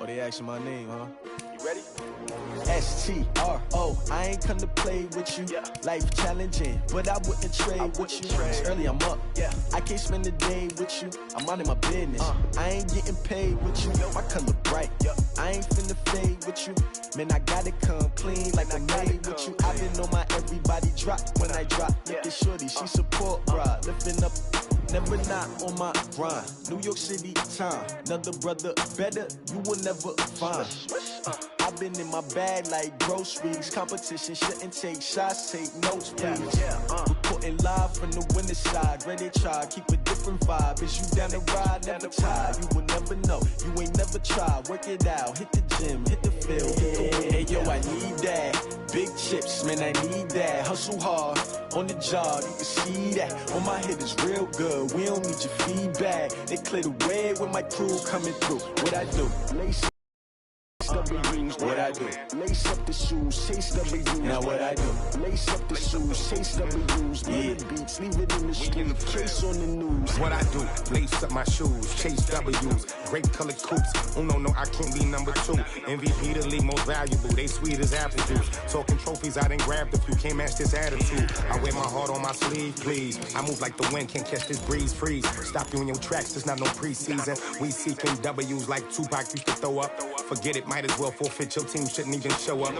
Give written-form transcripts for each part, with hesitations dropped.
Oh, they asking my name, huh? You ready? S-T-R-O, I ain't come to play with you. Life challenging, but I wouldn't trade with you. It's early, I'm up. I can't spend the day with you. I'm minding my business. I ain't getting paid with you. My color bright. I ain't finna fade with you. Man, I gotta come clean like I made with you. I been on my everybody drop when I drop. Look at shorty, she support, bruh. Lifting up. Never not on my grind. New York City time. Another brother better, you will never find. I've been in my bag like groceries. Competition shouldn't take shots, take notes, please. Reporting live from the winter side. Ready to try, keep a different vibe. Is you down the ride, never tired. You will never know, you ain't never tried. Work it out, hit the gym, hit the field. Hey, yo, I need that. Big chips, man, I need that. Hustle hard on the job, you can see that. On my head is real good, we don't need your feedback. They clear the way with my crew coming through. What I do? Lace W's, what I do? Lace up the shoes, chase W's. Now what I do? Lace up the shoes, chase W's. The beats, leave it in the street, case on the news. What I do? Lace up my shoes, chase W's. Grape colored coops. Oh no, I can't be number 2. MVP the league most valuable. They sweet as apple juice. Talking trophies, I done grabbed a few. Can't match this attitude. I wear my heart on my sleeve, please. I move like the wind, can't catch this breeze, freeze. Stop you in your tracks, there's not no preseason. We seeking W's like Tupac used to throw up. Forget it, might as well forfeit. Your team shouldn't even show up.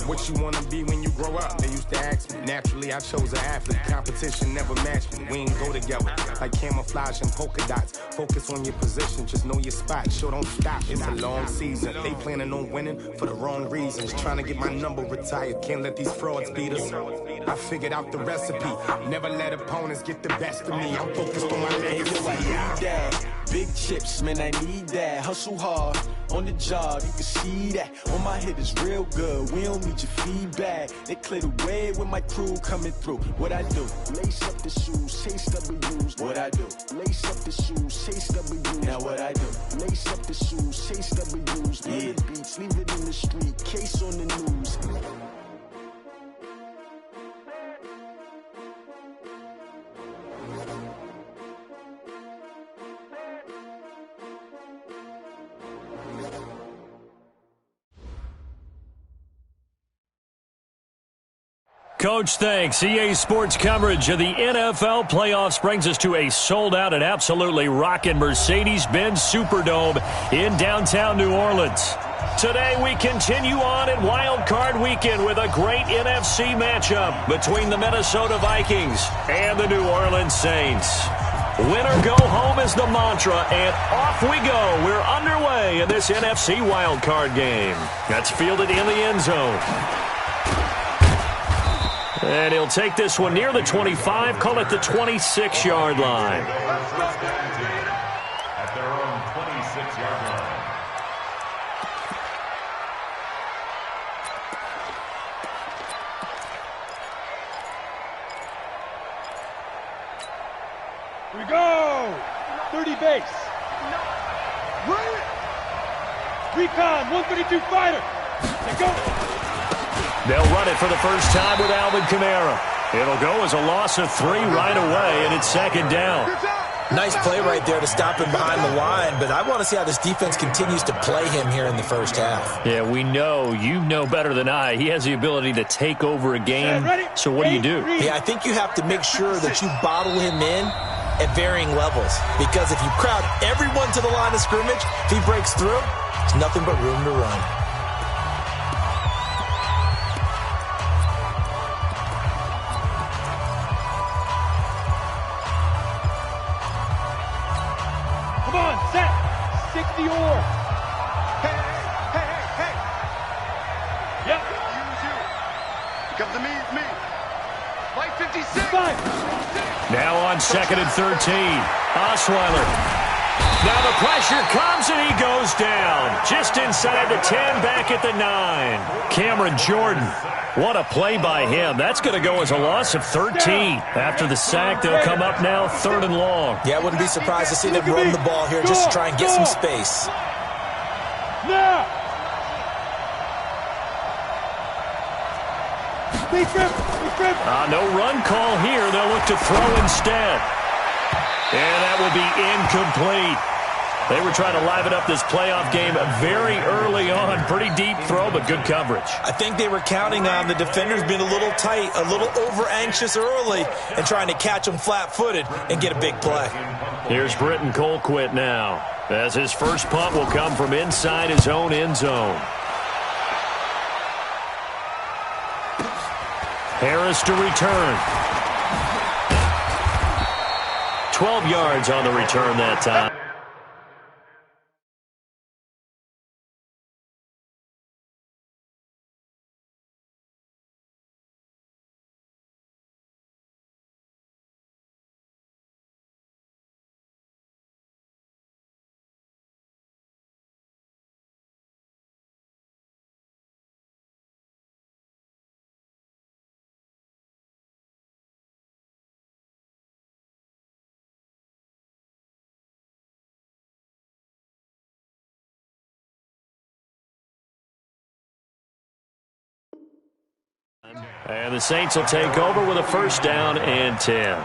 What you wanna be when you grow up? They used to ask me. Naturally, I chose an athlete. Competition never matched me. We ain't go together like camouflage and polka dots. Focus on your position, just know your spot. Sure, don't stop. It's a long season. They planning on winning for the wrong reasons. Trying to get my number retired. Can't let these frauds beat us. I figured out the recipe. Never let opponents get the best of me. I'm focused on my legacy. I need that. Big chips, man, I need that. Hustle hard on the job, you can see that. On my head is real good, we don't need your feedback. They clear the way with my crew coming through. What I do? Lace up the shoes, chase W's. What I do? Lace up the shoes, chase W's. Now what I do? Lace up the shoes, chase W's. The beats, leave it in the street, case on the news. Coach, thanks. EA Sports coverage of the NFL playoffs brings us to a sold-out and absolutely rocking Mercedes-Benz Superdome in downtown New Orleans. Today we continue on in Wild Card Weekend with a great NFC matchup between the Minnesota Vikings and the New Orleans Saints. Win or go home is the mantra, and off we go. We're underway in this NFC Wild Card game. That's fielded in the end zone. And he'll take this one near the 25, call it the 26-yard line. At their own 26-yard line. Here we go! 30 base. Recon, 132 fighter. Let's go! They'll run it for the first time with Alvin Kamara. It'll go as a loss of 3 right away, and it's second down. Nice play right there to stop him behind the line, but I want to see how this defense continues to play him here in the first half. Yeah, we know. You know better than I. He has the ability to take over a game. So what do you do? Yeah, I think you have to make sure that you bottle him in at varying levels, because if you crowd everyone to the line of scrimmage, if he breaks through, there's nothing but room to run. Come on, set. 60 or. Hey. Yep. Use you. Come to me. Light 56. Now on 2nd and 13. Osweiler. Now the pressure comes and he goes down. Just inside the 10, back at the 9. Cameron Jordan. What a play by him. That's going to go as a loss of 13. After the sack, they'll come up now 3rd and long. Yeah, I wouldn't be surprised to see them run the ball here just to try and get some space. Now. No run call here. They'll look to throw instead. And that will be incomplete. They were trying to liven up this playoff game very early on. Pretty deep throw, but good coverage. I think they were counting on the defenders being a little tight, a little over-anxious early, and trying to catch them flat-footed and get a big play. Here's Britton Colquitt now, as his first punt will come from inside his own end zone. Harris to return. 12 yards on the return that time. And the Saints will take over with a first down and 10.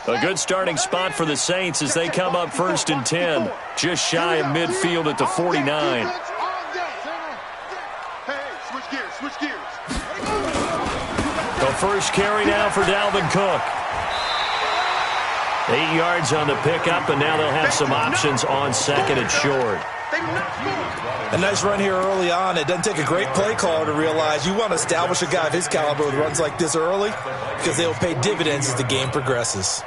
A good starting spot for the Saints as they come up first and 10. Just shy of midfield at the 49. Switch gears. The first carry now for Dalvin Cook. 8 yards on the pickup, and now they'll have some options on second and short. A nice run here early on. It doesn't take a great play caller to realize you want to establish a guy of his caliber with runs like this early because they will pay dividends as the game progresses.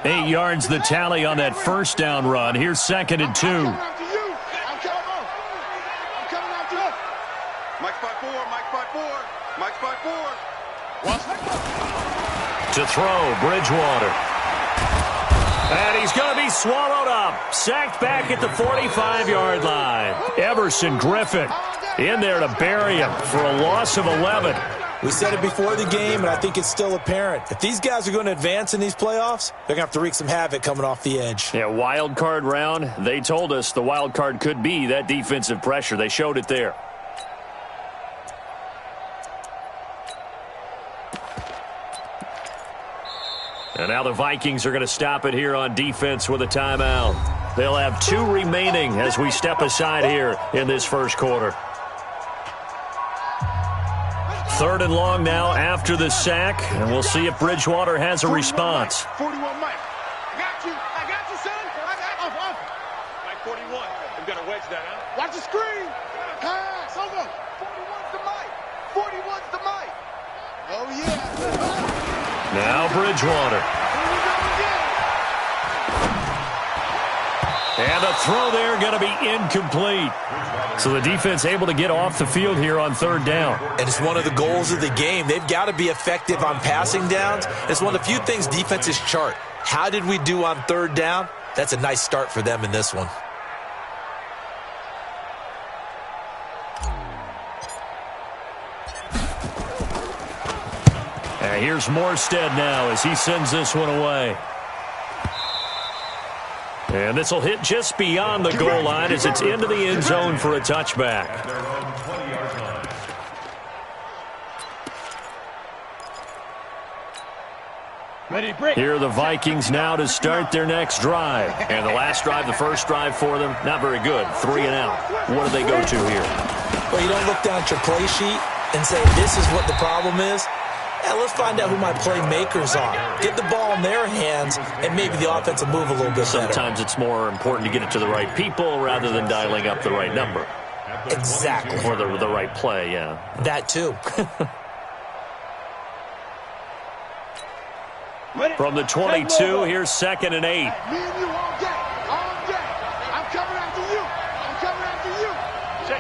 Eight yards the tally on that first down run. Here's second and 2. I'm coming after you. Mike 5-4. To throw, Bridgewater. And he's going to be swallowed up. Sacked back at the 45-yard line. Everson Griffin in there to bury him for a loss of 11. We said it before the game, and I think it's still apparent. If these guys are going to advance in these playoffs, they're going to have to wreak some havoc coming off the edge. Yeah, wild card round. They told us the wild card could be that defensive pressure. They showed it there. And now the Vikings are going to stop it here on defense with a timeout. They'll have 2 remaining as we step aside here in this first quarter. 3rd and long now after the sack, and we'll see if Bridgewater has a response. 41 Mike. I got you, son. Off. Mike 41. We've got to wedge that out. Watch the screen. Pass. Over. 41's the Mike. Oh, yeah. Now Bridgewater. And the throw there going to be incomplete. So the defense able to get off the field here on 3rd down. And it's one of the goals of the game. They've got to be effective on passing downs. It's one of the few things defenses chart. How did we do on 3rd down? That's a nice start for them in this one. And here's Morstead now as he sends this one away. And this will hit just beyond the goal line as it's into the end zone for a touchback. Here are the Vikings now to start their next drive. And the last drive, the first drive for them, not very good. 3 and out. What do they go to here? Well, you don't look down at your play sheet and say, this is what the problem is. Yeah, let's find out who my playmakers are. Get the ball in their hands, and maybe the offense will move a little bit better. Sometimes it's more important to get it to the right people rather than dialing up the right number. Exactly. Or the right play, yeah. That too. From the 22, here's 2nd and 8. Me and you all day. I'm coming after you. Check.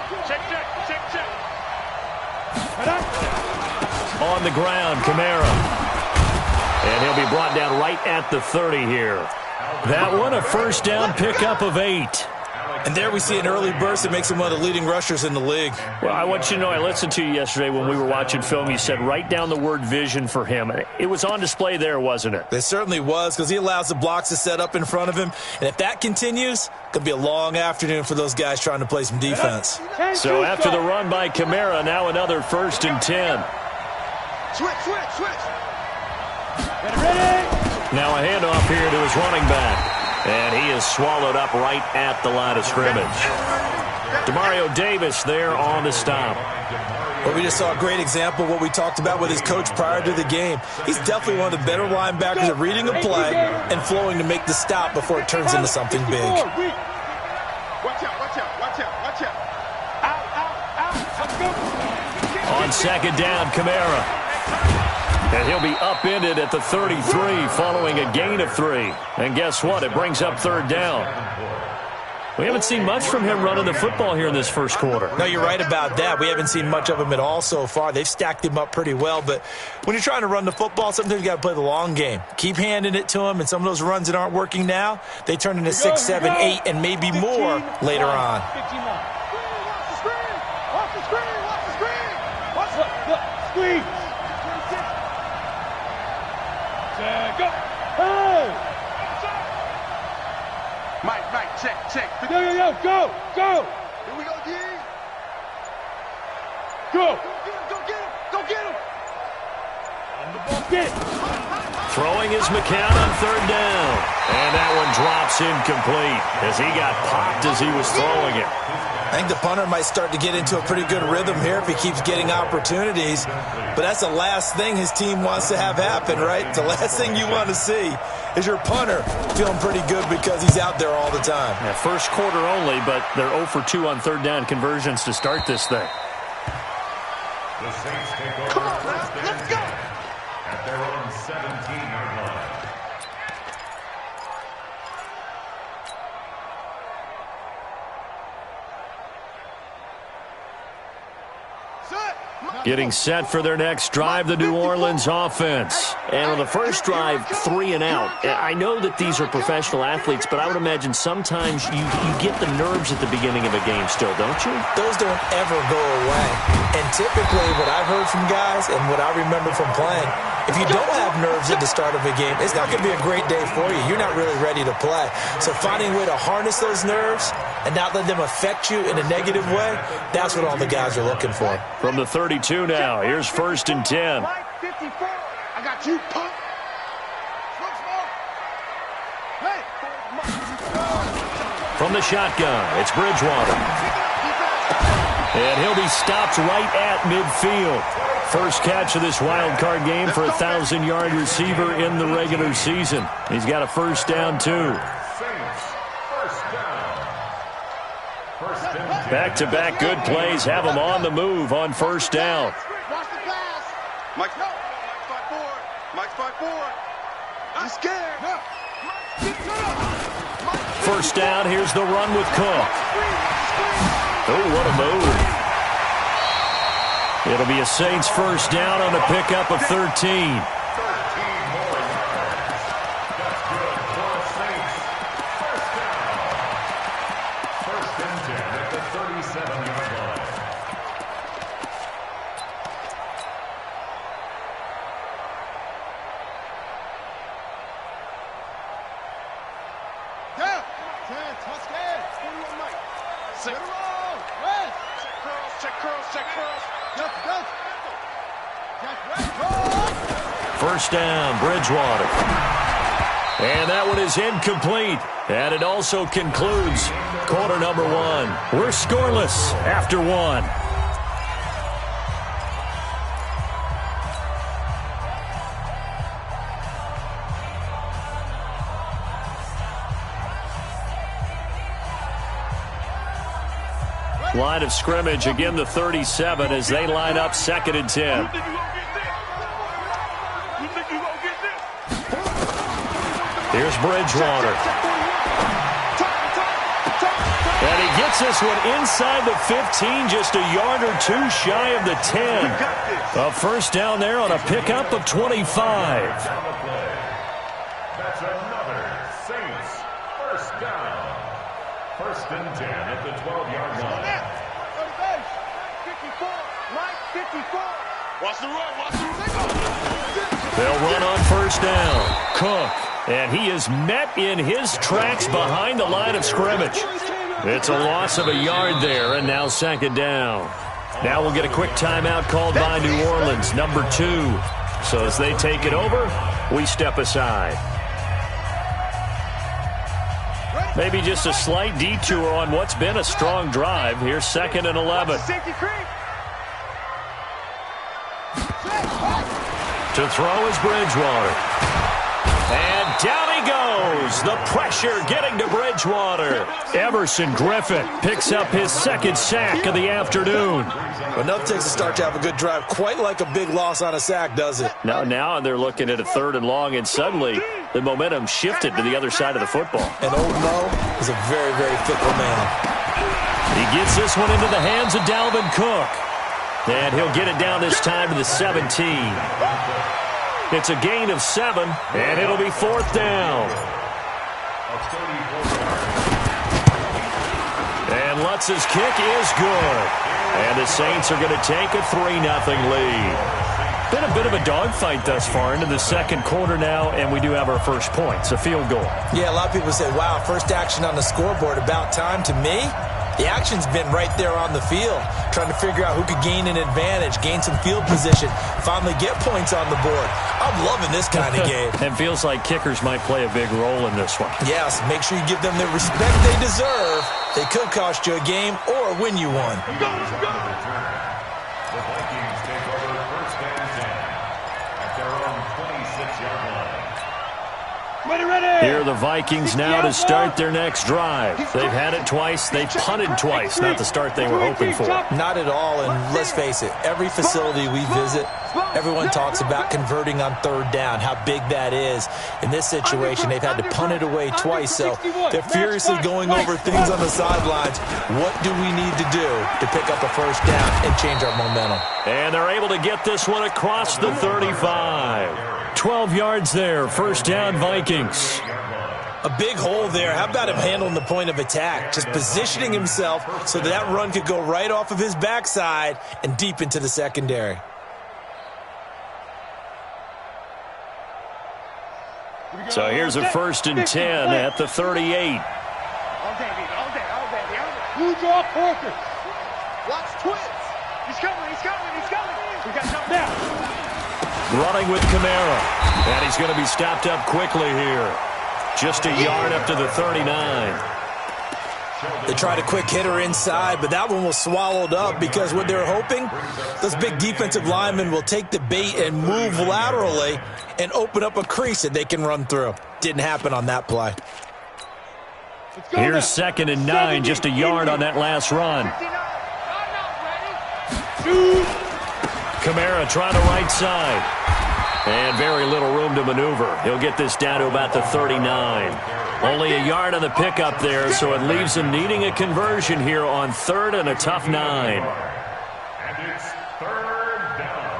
On the ground, Kamara. And he'll be brought down right at the 30 here. That one, a first down pickup of 8. And there we see an early burst that makes him one of the leading rushers in the league. Well, I want you to know, I listened to you yesterday when we were watching film. You said write down the word vision for him. It was on display there, wasn't it? It certainly was, because he allows the blocks to set up in front of him. And if that continues, it could be a long afternoon for those guys trying to play some defense. So after the run by Kamara, now another 1st and 10. Switch. Ready? Now a handoff here to his running back. And he is swallowed up right at the line of scrimmage. Demario Davis there on the stop. Well, we just saw a great example of what we talked about with his coach prior to the game. He's definitely one of the better linebackers at reading a play and flowing to make the stop before it turns into something big. Watch out. Out. On 2nd down, Kamara. And he'll be upended at the 33 following a gain of 3. And guess what? It brings up 3rd down. We haven't seen much from him running the football here in this first quarter. No, you're right about that. We haven't seen much of him at all so far. They've stacked him up pretty well. But when you're trying to run the football, sometimes you got to play the long game. Keep handing it to him, and some of those runs that aren't working now, they turn into 6, 7, 8, and maybe more later on. Watch the screen. Squeeze. Go. Hey. Mike, check. Go. Here we go, D. Go. Go get him. Get it. Throwing is McCown on 3rd down. And that one drops incomplete as he got popped as he was throwing it. I think the punter might start to get into a pretty good rhythm here if he keeps getting opportunities. But that's the last thing his team wants to have happen, right? The last thing you want to see is your punter feeling pretty good because he's out there all the time. Yeah, first quarter only, but they're 0 for 2 on 3rd down conversions to start this thing. The Saints take over. Come on, man. Let's go. At their own 17-yard line. Getting set for their next drive, the New Orleans offense. And on the first drive, 3 and out. I know that these are professional athletes, but I would imagine sometimes you get the nerves at the beginning of a game still, don't you? Those don't ever go away. And typically what I've heard from guys and what I remember from playing, if you don't have nerves at the start of a game, it's not going to be a great day for you. You're not really ready to play. So finding a way to harness those nerves and not let them affect you in a negative way, that's what all the guys are looking for. From the 32 now, here's 1st and 10. Mike, 54. I got you, punk. Smoke. Hey. From the shotgun, it's Bridgewater. And he'll be stopped right at midfield. First catch of this wild card game for a 1,000-yard receiver in the regular season. He's got a 1st down, too. Back-to-back good plays have him on the move on 1st down. Watch the pass. Mike's 5-4. I'm scared. 1st down, here's the run with Cook. Oh, what a move. It'll be a Saints 1st down on a pickup of 13. First down, Bridgewater. And that one is incomplete. And it also concludes quarter number 1. We're scoreless after 1. Line of scrimmage, again the 37 as they line up 2nd and 10. Here's Bridgewater. And he gets this one inside the 15, just a yard or 2 shy of the 10. A 1st down there on a pickup of 25. That's another Saints 1st down. First and 10 at the 12-yard line. 54. Mike, 54. Watch the run. Watch the run. They'll run on first down. Cook. And he is met in his tracks behind the line of scrimmage. It's a loss of a yard there, and now second down. Now we'll get a quick timeout called by New Orleans, number 2. So as they take it over, we step aside. Maybe just a slight detour on what's been a strong drive. Here's second and 11. To throw is Bridgewater. And down he goes. The pressure getting to Bridgewater. Everson Griffin picks up his second sack of the afternoon. Enough takes to start to have a good drive. Quite like a big loss on a sack, does it? Now they're looking at a third and long, and suddenly the momentum shifted to the other side of the football. And old Mo is a very, very fickle man. He gets this one into the hands of Dalvin Cook. And he'll get it down this time to the 17. It's a gain of 7, and it'll be fourth down. And Lutz's kick is good. And the Saints are going to take a 3-0 lead. Been a bit of a dogfight thus far into the second quarter now, and we do have our first points, a field goal. Yeah, a lot of people say, wow, first action on the scoreboard, about time. To me, the action's been right there on the field, trying to figure out who could gain an advantage, gain some field position, finally get points on the board. I'm loving this kind of game. It feels like kickers might play a big role in this one. Yes, make sure you give them the respect they deserve. They could cost you a game or win you one. The Vikings take over first and 10 at their own 26-yard line. Here are the Vikings now to start their next drive. They've had it twice. They've punted twice. Not the start they were hoping for. Not at all, and let's face it, every facility we visit, everyone talks about converting on third down, how big that is. In this situation, they've had to punt it away twice, so they're furiously going over things on the sidelines. What do we need to do to pick up a first down and change our momentum? And they're able to get this one across the 35. 12 yards there, first down Vikings. A big hole there. How about him handling the point of attack? Just positioning himself so that run could go right off of his backside and deep into the secondary. So here's a first and 10 at the 38. Blue draw Parker. Watch twins. He's coming. We got something now. Running with Kamara. And he's going to be stopped up quickly here. Just a yard up to the 39. They tried a quick hitter inside, but that one was swallowed up because what they're hoping, those big defensive linemen will take the bait and move laterally and open up a crease that they can run through. Didn't happen on that play. Here's second and 9, just a yard on that last run. Kamara trying the right side. And very little room to maneuver. He'll get this down to about the 39. Only a yard on the pickup there, so it leaves him needing a conversion here on third and a tough 9. And it's third down.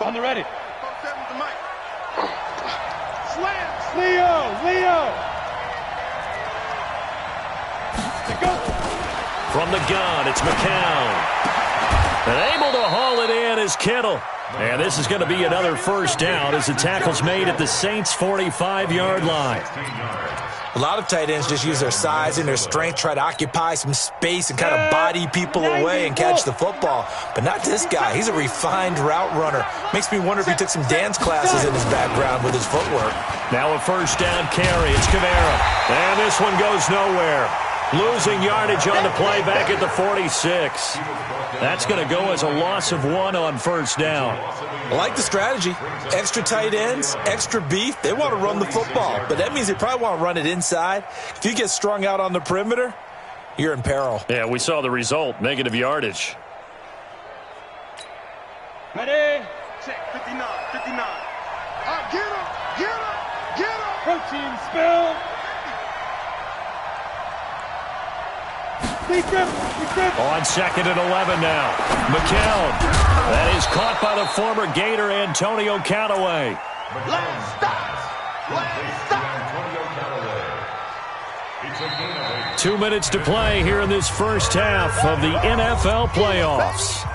On the ready. Slams. Leo. From the gun, it's McCown. And able to haul it in is Kittle. And this is going to be another first down as the tackle's made at the Saints' 45-yard line. A lot of tight ends just use their size and their strength, try to occupy some space and kind of body people away and catch the football. But not this guy. He's a refined route runner. Makes me wonder if he took some dance classes in his background with his footwork. Now a first down carry. It's Kamara. And this one goes nowhere. Losing yardage on the play back at the 46. That's going to go as a loss of 1 on first down. I like the strategy. Extra tight ends, extra beef. They want to run the football, but that means they probably want to run it inside. If you get strung out on the perimeter, you're in peril. Yeah, we saw the result, negative yardage. Ready. Check, 59. Get him. Protein spill. On 2nd and 11 now. McKell. That is caught by the former Gator Antonio Callaway. Last stop. 2 minutes to play here in this first half of the NFL playoffs.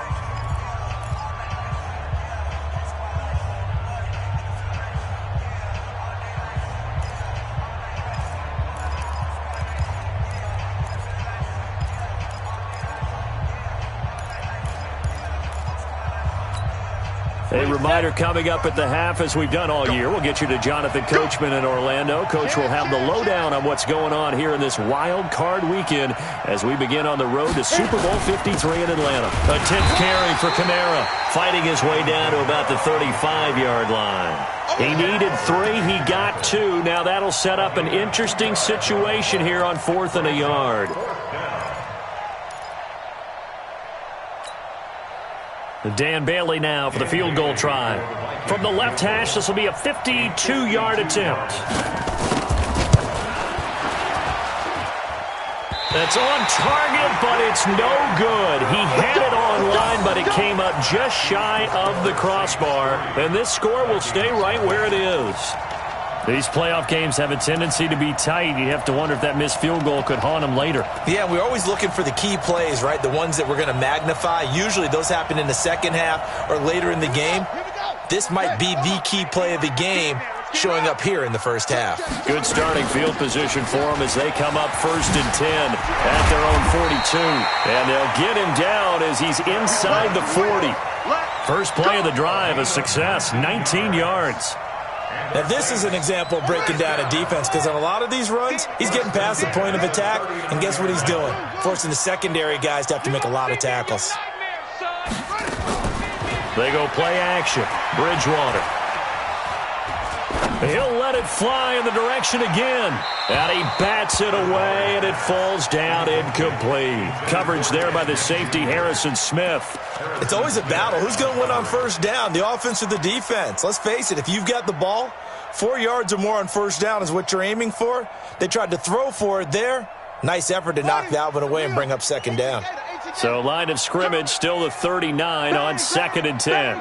A reminder coming up at the half, as we've done all year. We'll get you to Jonathan Coachman in Orlando. Coach will have the lowdown on what's going on here in this wild card weekend as we begin on the road to Super Bowl 53 in Atlanta. A 10th carry for Kamara, fighting his way down to about the 35-yard line. He needed 3. He got 2. Now that'll set up an interesting situation here on 4th and a yard. Dan Bailey now for the field goal try. From the left hash, this will be a 52-yard attempt. That's on target, but it's no good. He had it on line, but it came up just shy of the crossbar. And this score will stay right where it is. These playoff games have a tendency to be tight. You have to wonder if that missed field goal could haunt them later. Yeah, we're always looking for the key plays, right? The ones that we're going to magnify. Usually those happen in the second half or later in the game. This might be the key play of the game showing up here in the first half. Good starting field position for them as they come up 1st and 10 at their own 42. And they'll get him down as he's inside the 40. First play of the drive, a success, 19 yards. Now, this is an example of breaking down a defense, because on a lot of these runs, he's getting past the point of attack, and guess what he's doing? Forcing the secondary guys to have to make a lot of tackles. They go play action. Bridgewater. He'll let it fly in the direction again. And he bats it away, and it falls down incomplete. Coverage there by the safety, Harrison Smith. It's always a battle. Who's going to win on first down, the offense or the defense? Let's face it, if you've got the ball, 4 yards or more on first down is what you're aiming for. They tried to throw for it there. Nice effort to knock that one away and bring up second down. So line of scrimmage still the 39 on 2nd and 10.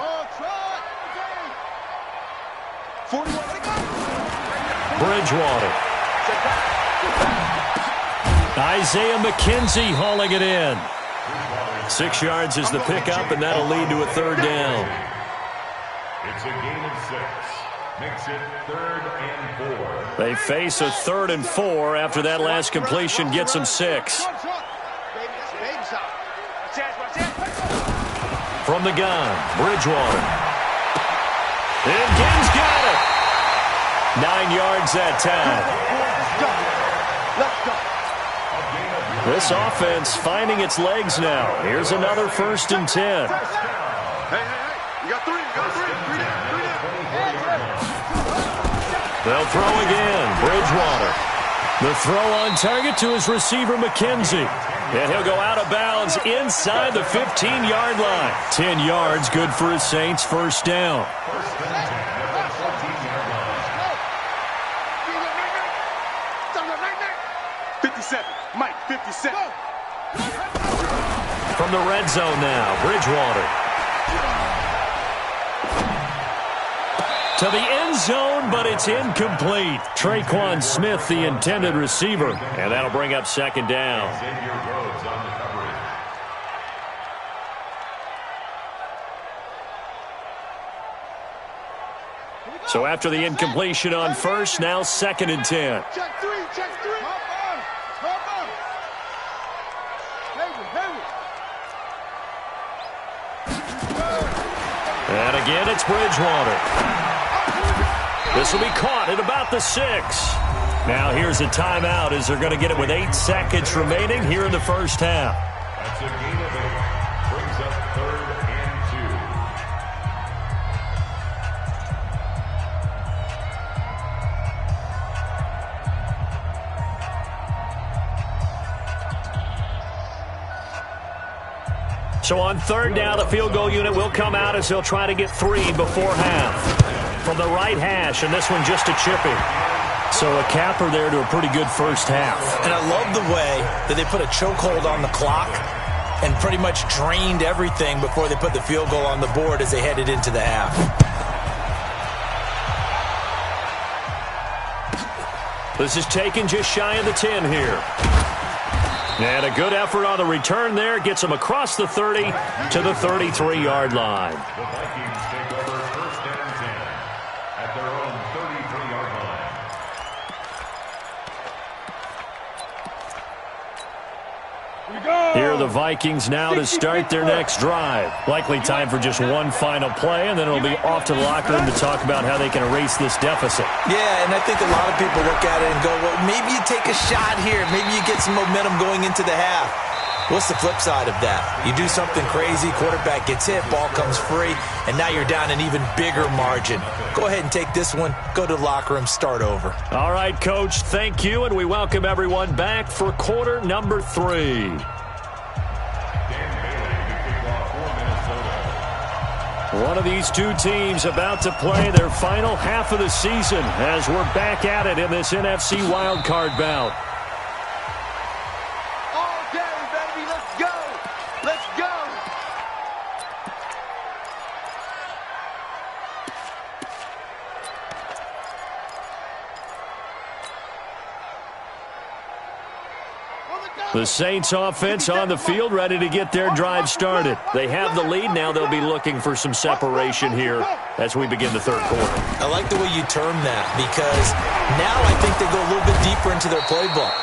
Bridgewater. Isaiah McKenzie hauling it in. 6 yards is the pickup, and that'll lead to a 3rd down. It's a gain of 6. Makes it 3rd and 4. They face a 3rd and 4 after that last completion gets them 6. From the gun, Bridgewater. And Gann's got it. 9 yards that time. This offense finding its legs now. Here's another 1st and 10. Hey, you got 3. They'll throw again. Bridgewater. The throw on target to his receiver, McKenzie. And he'll go out of bounds inside the 15-yard line. 10 yards, good for his Saints, 1st down. 57. Mike, 57. From the red zone now, Bridgewater. To the end zone, but it's incomplete. Traquan Smith, the intended receiver. And that'll bring up 2nd down. So after the incompletion on 1st, now 2nd and 10. Check 3. And again, it's Bridgewater. This will be caught at about the 6. Now here's a timeout as they're going to get it with 8 seconds remaining here in the first half. That's a gain of 8. Brings up 3rd and 2. So on 3rd down, the field goal unit will come out as they'll try to get 3 before half. From the right hash, and this one just a chipping. So a capper there to a pretty good first half. And I love the way that they put a chokehold on the clock and pretty much drained everything before they put the field goal on the board as they headed into the half. This is taken just shy of the 10 here. And a good effort on the return there. Gets them across the 30 to the 33-yard line. The Vikings take over first and 10 at their own 33-yard line. Here are the Vikings now to start their next drive. Likely time for just one final play, and then it'll be off to the locker room to talk about how they can erase this deficit. Yeah, and I think a lot of people look at it and go, well, maybe you take a shot here. Maybe you get some momentum going into the half. What's the flip side of that? You do something crazy, quarterback gets hit, ball comes free, and now you're down an even bigger margin. Go ahead and take this one, go to the locker room, start over. All right, Coach, thank you, and we welcome everyone back for quarter number 3. One of these two teams about to play their final half of the season as we're back at it in this NFC wildcard bout. All day, baby, let's go. Let's go. The Saints offense on the field, ready to get their drive started. They have the lead. Now they'll be looking for some separation here as we begin the third quarter. I like the way you term that because now I think they go a little bit deeper into their playbook.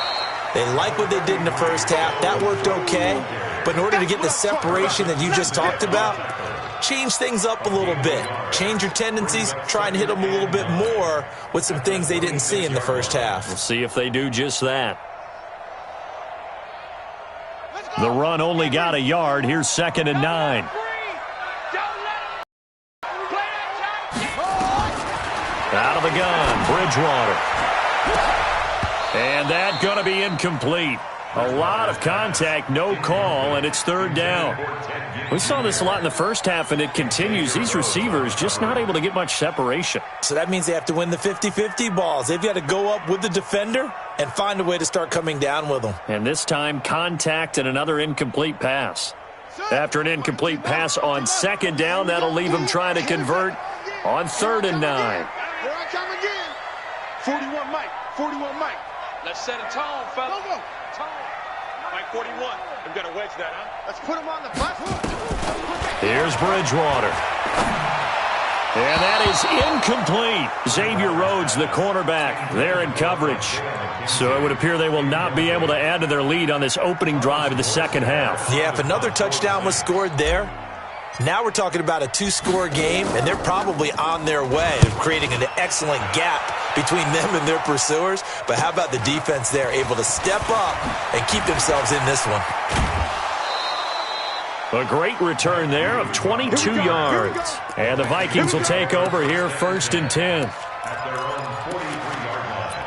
They like what they did in the first half. That worked okay. But in order to get the separation that you just talked about, change things up a little bit. Change your tendencies. Try and hit them a little bit more with some things they didn't see in the first half. We'll see if they do just that. The run only got a yard. Here's 2nd and 9. Out of the gun, Bridgewater. And that going to be incomplete. A lot of contact, no call, and it's 3rd down. We saw this a lot in the first half, and it continues. These receivers just not able to get much separation. So that means they have to win the 50-50 balls. They've got to go up with the defender and find a way to start coming down with them. And this time, contact and another incomplete pass. After an incomplete pass on 2nd down, that'll leave them trying to convert on 3rd and 9. Here I come again. 41 Mike. 41 Mike. Let's set a tone, fella. Go. Mike 41. We've got to wedge that, huh? Let's put him on the platform. Here's Bridgewater. And that is incomplete. Xavier Rhodes, the cornerback, there in coverage. So it would appear they will not be able to add to their lead on this opening drive of the second half. Yeah, if another touchdown was scored there, now we're talking about a 2-score game, and they're probably on their way of creating an excellent gap between them and their pursuers. But how about the defense there, able to step up and keep themselves in this one? A great return there of 22 yards. And the Vikings will take over here 1st and 10. At their own 43-yard line.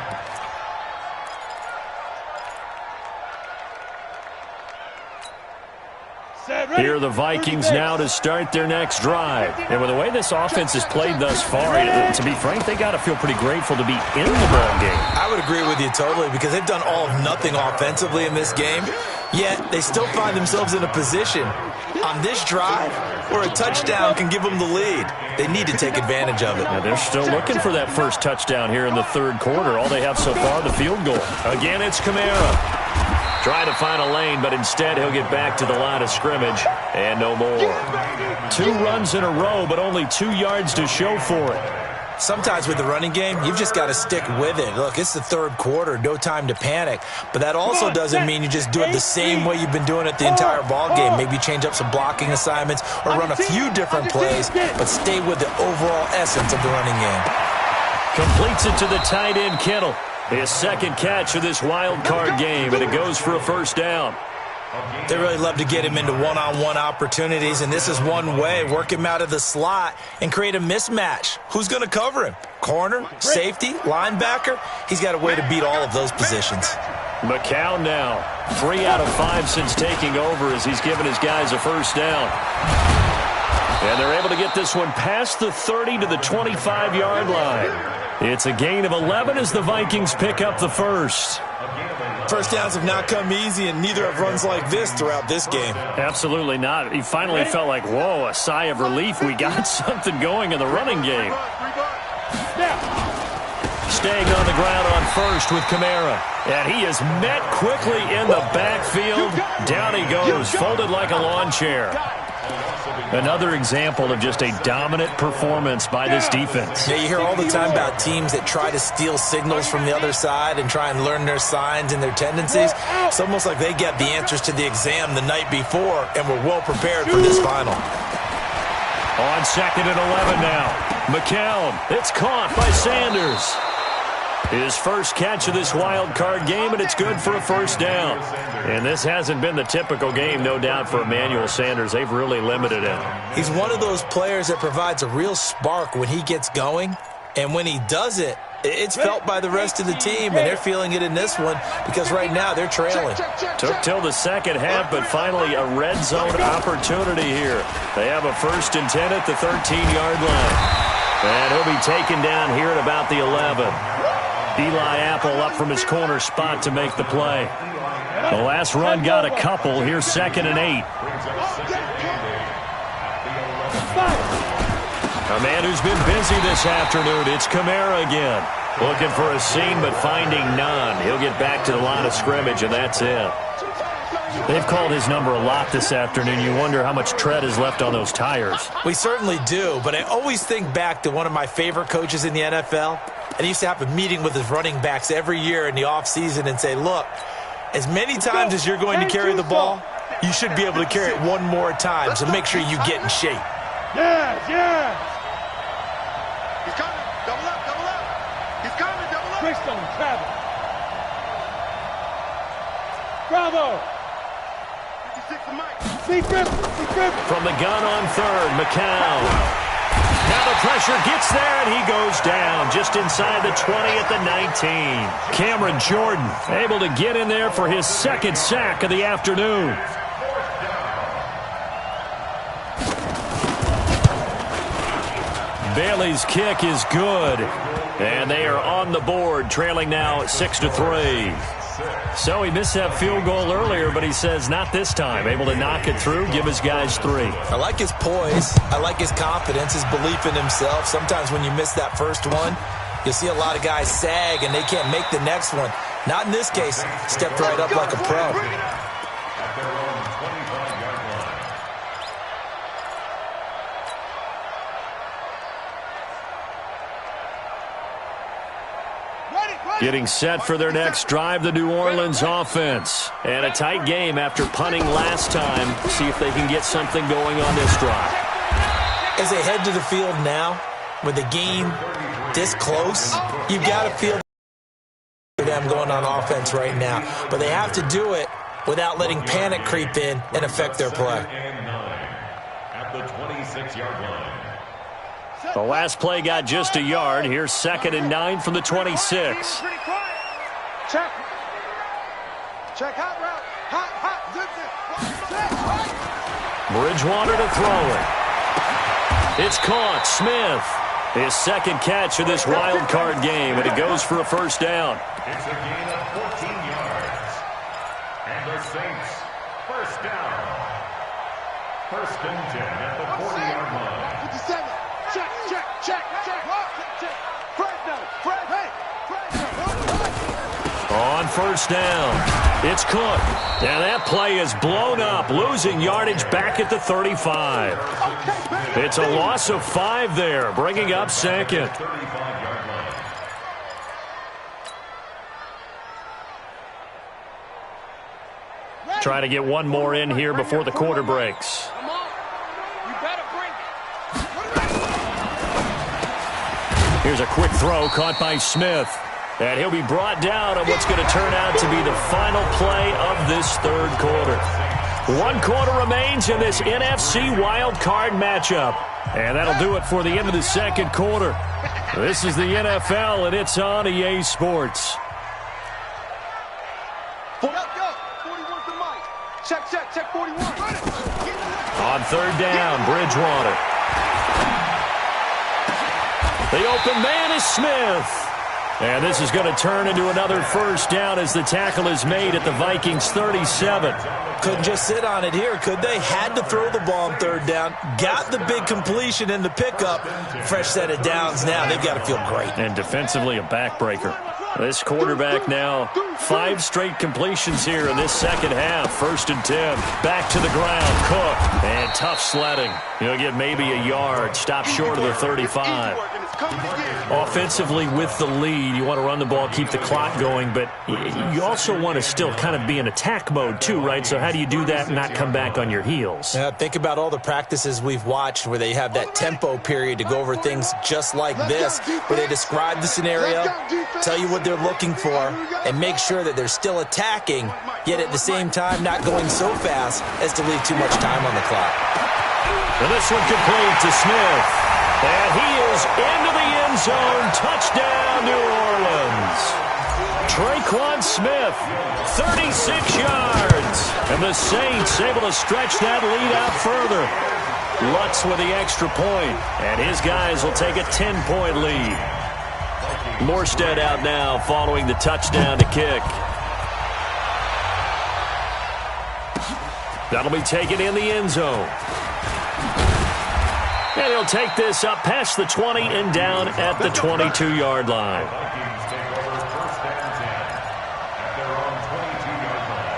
Here are the Vikings now to start their next drive. And with the way this offense has played thus far, to be frank, they got to feel pretty grateful to be in the ball game. I would agree with you totally because they've done all of nothing offensively in this game, yet they still find themselves in a position on this drive where a touchdown can give them the lead. They need to take advantage of it. Now they're still looking for that first touchdown here in the third quarter. All they have so far, the field goal. Again, it's Kamara. Trying to find a lane, but instead he'll get back to the line of scrimmage and no more. 2 runs in a row, but only 2 yards to show for it. Sometimes with the running game, you've just got to stick with it. Look, it's the third quarter, no time to panic. But that also doesn't mean you just do it the same way you've been doing it the entire ball game. Maybe change up some blocking assignments or run a few different plays, but stay with the overall essence of the running game. Completes it to the tight end, Kittle. His second catch of this wild card game, and it goes for a first down. They really love to get him into one-on-one opportunities, and this is one way. Work him out of the slot and create a mismatch. Who's going to cover him? Corner, safety, linebacker? He's got a way to beat all of those positions. McCown now, 3 out of 5 since taking over as he's given his guys a first down. And they're able to get this one past the 30 to the 25-yard line. It's a gain of 11 as the Vikings pick up the first. First downs have not come easy, and neither have runs like this throughout this game. Absolutely not. He finally felt like, whoa, a sigh of relief. We got something going in the running game. Staying on the ground on first with Kamara. And he is met quickly in the backfield. Down he goes, folded like a lawn chair. Another example of just a dominant performance by this defense. Yeah, you hear all the time about teams that try to steal signals from the other side and try and learn their signs and their tendencies. It's almost like they get the answers to the exam the night before and were well prepared for this final. On 2nd and 11 now. McCown. It's caught by Sanders. His first catch of this wild card game, and it's good for a first down. And this hasn't been the typical game, no doubt, for Emmanuel Sanders. They've really limited him. He's one of those players that provides a real spark when he gets going. And when he does it, it's felt by the rest of the team, and they're feeling it in this one because right now they're trailing. Took till the second half, but finally a red zone opportunity here. They have a 1st and 10 at the 13-yard line. And he'll be taken down here at about the 11. Eli Apple up from his corner spot to make the play. The last run got a couple. Here's 2nd and 8. A man who's been busy this afternoon. It's Kamara again. Looking for a seam, but finding none. He'll get back to the line of scrimmage, and that's it. They've called his number a lot this afternoon. You wonder how much tread is left on those tires. We certainly do, but I always think back to one of my favorite coaches in the NFL. And he used to have a meeting with his running backs every year in the offseason and say, look, as many times as you're going to carry the ball, you should be able to carry it one more time, so make sure you get in shape. Yeah. He's coming. Double up. He's coming. Double up. Brixton, travel. Bravo. 56 to Mike. From the gun on 3rd, McCown. Now the pressure gets there, and he goes down just inside the 20 at the 19. Cameron Jordan able to get in there for his 2nd sack of the afternoon. Bailey's kick is good, and they are on the board, trailing now 6-3. So he missed that field goal earlier, but he says not this time. Able to knock it through, give his guys 3. I like his poise. I like his confidence, his belief in himself. Sometimes when you miss that first one, you'll see a lot of guys sag and they can't make the next one. Not in this case. Stepped right up like a pro. At their own 25-yard line. Getting set for their next drive, the New Orleans offense. And a tight game after punting last time. See if they can get something going on this drive. As they head to the field now, with the game this close, you've got to feel them going on offense right now. But they have to do it without letting panic creep in and affect their play. At the 26-yard line. The last play got just a yard. Here's 2nd and 9 from the 26. Check. Hot route. Hot. Bridgewater to throw it. It's caught. Smith. His 2nd catch of this wild card game, and it goes for a first down. It's a gain of 14 yards. And the Saints, first down. 1st and 10 at the 40-yard line. 57. Check. On first down, it's Cook. And that play is blown up, losing yardage back at the 35. It's a loss of 5 there, bringing up 2nd. 35-yard line. Try to get one more in here before the quarter breaks. Here's a quick throw caught by Smith. And he'll be brought down on what's going to turn out to be the final play of this 3rd quarter. 1 quarter remains in this NFC wild card matchup. And that'll do it for the end of the 2nd quarter. This is the NFL, and it's on EA Sports. Go. 41 to Mike. Check 41. On 3rd down, Bridgewater. The open man is Smith. And this is going to turn into another first down as the tackle is made at the Vikings 37. Couldn't just sit on it here, could they? Had to throw the ball on third down. Got the big completion in the pickup. Fresh set of downs now. They've got to feel great. And defensively, a backbreaker. This quarterback now, 5 straight completions here in this second half. 1st and 10. Back to the ground. Cook. And tough sledding. He'll get maybe a yard. Stop short of the 35. Offensively with the lead, you want to run the ball, keep the clock going, but you also want to still kind of be in attack mode too, right? So how do you do that and not come back on your heels? Yeah, think about all the practices we've watched where they have that tempo period to go over things just like this, where they describe the scenario, tell you what they're looking for, and make sure that they're still attacking, yet at the same time not going so fast as to leave too much time on the clock. And this one complete to Smith. And he is into the end zone. Touchdown, New Orleans. Traquan Smith, 36 yards. And the Saints able to stretch that lead out further. Lutz with the extra point. And his guys will take a 10-point lead. Morstead out now following the touchdown to kick. That'll be taken in the end zone. And he'll take this up past the 20 and down at the 22-yard line. Vikings take over 1st and 10 at their own 22-yard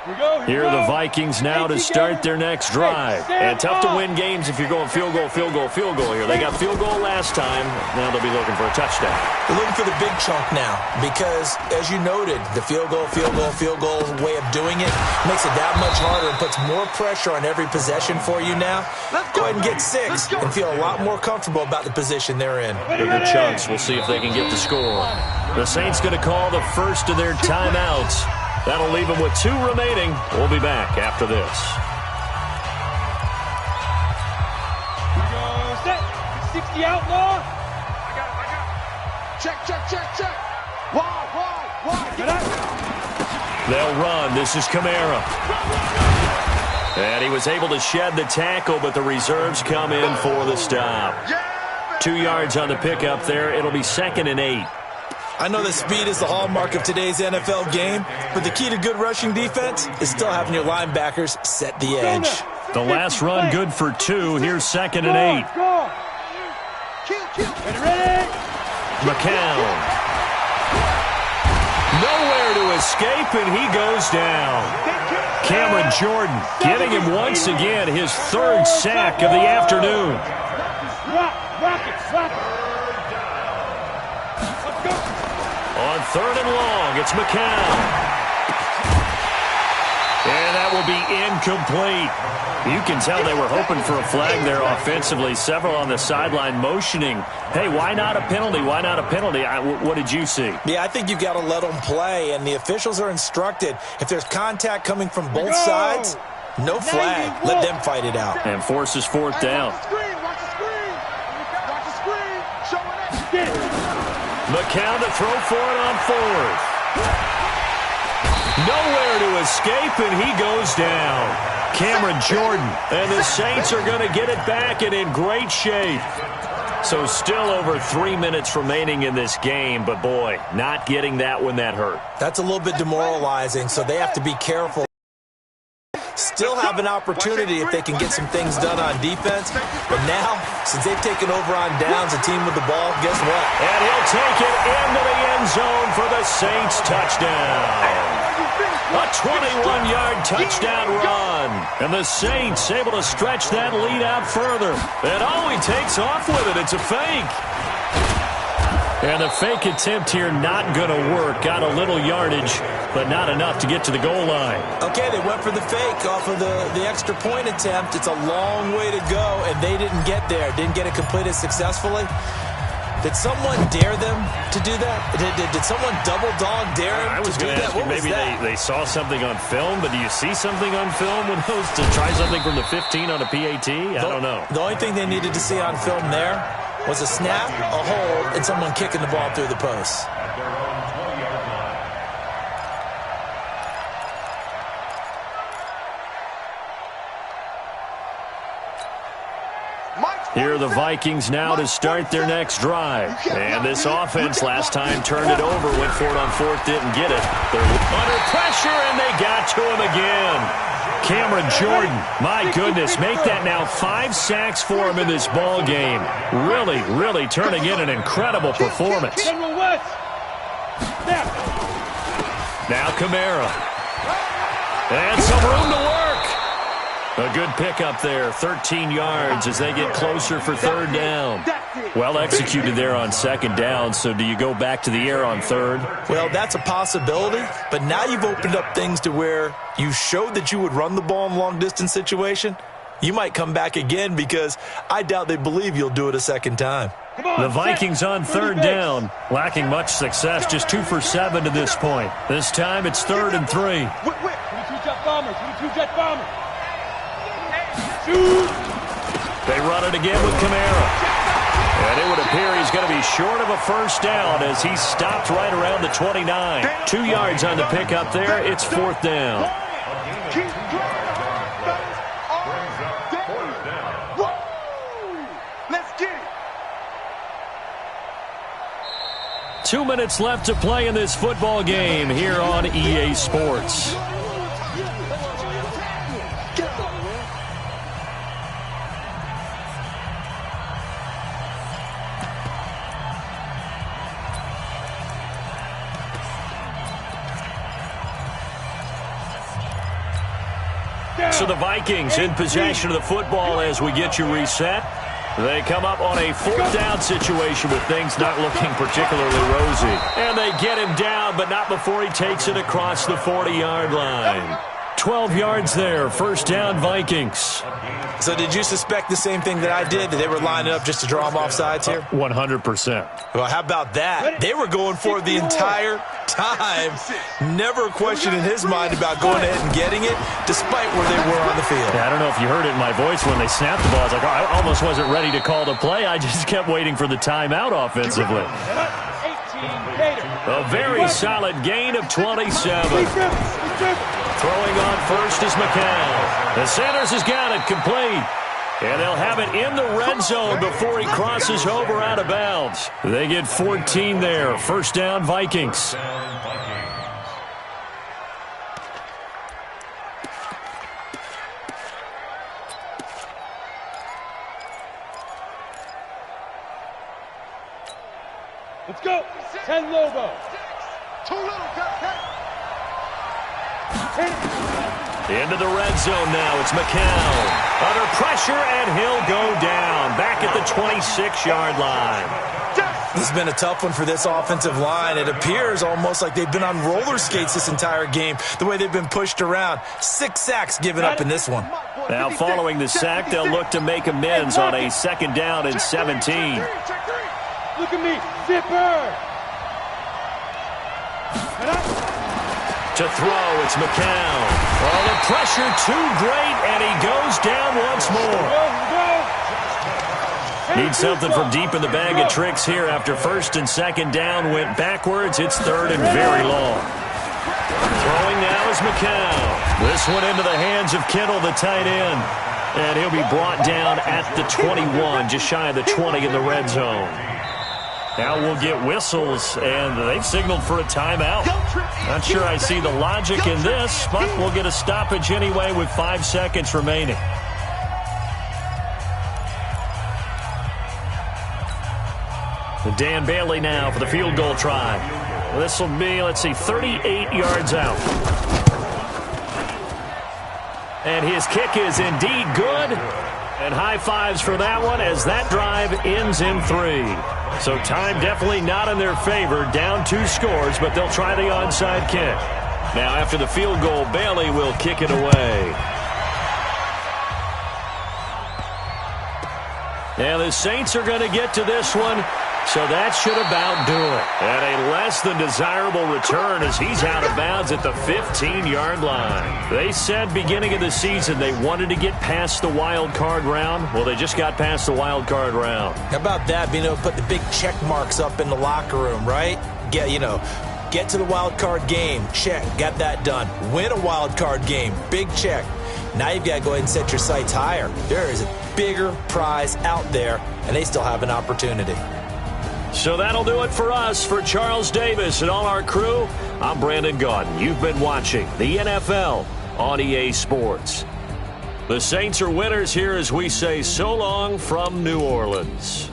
line. Here are the Vikings now to start their next drive. And tough to win games if you're going field goal, field goal, field goal here. They got field goal last time. Now they'll be looking for a touchdown. They're looking for the big chunk now because, as you noted, the field goal way of doing it makes it that much harder and puts more pressure on every possession for you now. Go ahead and get 6 and feel a lot more comfortable about the position they're in. Bigger chunks. We'll see if they can get the score. The Saints going to call the first of their timeouts. That'll leave them with 2 remaining. We'll be back after this. Set. 60 outlaw. I got it. Check. Wide. They'll run. This is Kamara. And he was able to shed the tackle, but the reserves come in for the stop. 2 yards on the pickup there. It'll be 2nd and 8. I know that speed is the hallmark of today's NFL game, but the key to good rushing defense is still having your linebackers set the edge. The last run good for 2. Here's 2nd and 8. McCown. Nowhere to escape, and he goes down. Cameron Jordan getting him once again, his 3rd sack of the afternoon. Rock it. On 3rd and long, it's McCown. And that will be incomplete. You can tell they were hoping for a flag there offensively. Several on the sideline motioning, hey, why not a penalty? Why not a penalty? What did you see? Yeah, I think you've got to let them play, and the officials are instructed. If there's contact coming from both sides, no flag. Let them fight it out. And forces 4th down. Watch the screen. Showing it. McCown to throw for it on 4th. Nowhere to escape, and he goes down. Cameron Jordan, and the Saints are going to get it back and in great shape. So still over 3 minutes remaining in this game, but boy, not getting that when that hurt. That's a little bit demoralizing, so they have to be careful. Still have an opportunity if they can get some things done on defense. But now, since they've taken over on downs, a team with the ball, guess what? And he'll take it into the end zone for the Saints touchdown. A 21-yard touchdown run. And the Saints able to stretch that lead out further. And he takes off with it. It's a fake. And the fake attempt here not going to work. Got a little yardage, but not enough to get to the goal line. Okay, they went for the fake off of the extra point attempt. It's a long way to go, and they didn't get there. Didn't get it completed successfully. Did someone dare them to do that? Did someone double dog dare them to do that? What was that? Maybe they saw something on film, but do you see something on film when those to try something from the 15 on a PAT? I don't know. The only thing they needed to see on film there was a snap, a hold, and someone kicking the ball through the post. Here are the Vikings now to start their next drive. And this offense last time turned it over, went for it on fourth, didn't get it. They're under pressure, and they got to him again. Cameron Jordan, my goodness, make that now 5 sacks for him in this ball game. Really, really turning in an incredible performance. Now Kamara. And some room to work. A good pickup there, 13 yards as they get closer for third down. Well executed there on second down, so do you go back to the air on third? Well, that's a possibility, but now you've opened up things to where you showed that you would run the ball in a long-distance situation. You might come back again because I doubt they believe you'll do it a second time. The Vikings on third down, lacking much success, just 2 for 7 to this point. This time it's 3rd and 3. 22-jet bombers, 22-jet bombers. They run it again with Kamara. And it would appear he's going to be short of a first down as he stopped right around the 29. 2 yards on the pickup there. It's 4th down. Let's get it. 2 minutes left to play in this football game here on EA Sports. So the Vikings in possession of the football as we get you reset. They come up on a 4th down situation with things not looking particularly rosy. And they get him down, but not before he takes it across the 40-yard line. 12 yards there, first down Vikings. So did you suspect the same thing that I did, that they were lining up just to draw him off sides here? 100%. Well, how about that? They were going for it the entire time. Never a question in his mind about going ahead and getting it, despite where they were on the field. Yeah, I don't know if you heard it in my voice when they snapped the ball. I was like, oh, I almost wasn't ready to call the play. I just kept waiting for the timeout offensively. A very solid gain of 27. Throwing on first is McCown. The Sanders has got it complete. And they'll have it in the red zone before he crosses over out of bounds. They get 14 there. First down, Vikings. Let's go. 10 Lobo. Too little, Into the red zone now. It's McCown. Under pressure, and he'll go down. Back at the 26-yard line. This has been a tough one for this offensive line. It appears almost like they've been on roller skates this entire game, the way they've been pushed around. 6 sacks given up in this one. Now following the sack, they'll look to make amends on a 2nd down and 17. Look at me. Zipper. To throw, it's McCown. Oh, the pressure too great, and he goes down once more. Need something from deep in the bag of tricks here after 1st and 2nd down went backwards. It's 3rd and very long. Throwing now is McCown. This one into the hands of Kittle, the tight end. And he'll be brought down at the 21, just shy of the 20 in the red zone. Now we'll get whistles, and they've signaled for a timeout. Not sure I see the logic in this, but we'll get a stoppage anyway with 5 seconds remaining. Dan Bailey now for the field goal try. This will be, 38 yards out. And his kick is indeed good. And high fives for that one as that drive ends in 3. So time definitely not in their favor. Down 2 scores, but they'll try the onside kick. Now after the field goal, Bailey will kick it away. Now the Saints are going to get to this one. So that should about do it. And a less than desirable return as he's out of bounds at the 15-yard line. They said beginning of the season they wanted to get past the wild card round. Well, they just got past the wild card round. How about that, being able to put the big check marks up in the locker room, right? Get, Get to the wild card game. Check. Got that done. Win a wild card game. Big check. Now you've got to go ahead and set your sights higher. There is a bigger prize out there, and they still have an opportunity. So that'll do it for us. For Charles Davis and all our crew, I'm Brandon Gaudin. You've been watching the NFL on EA Sports. The Saints are winners here as we say so long from New Orleans.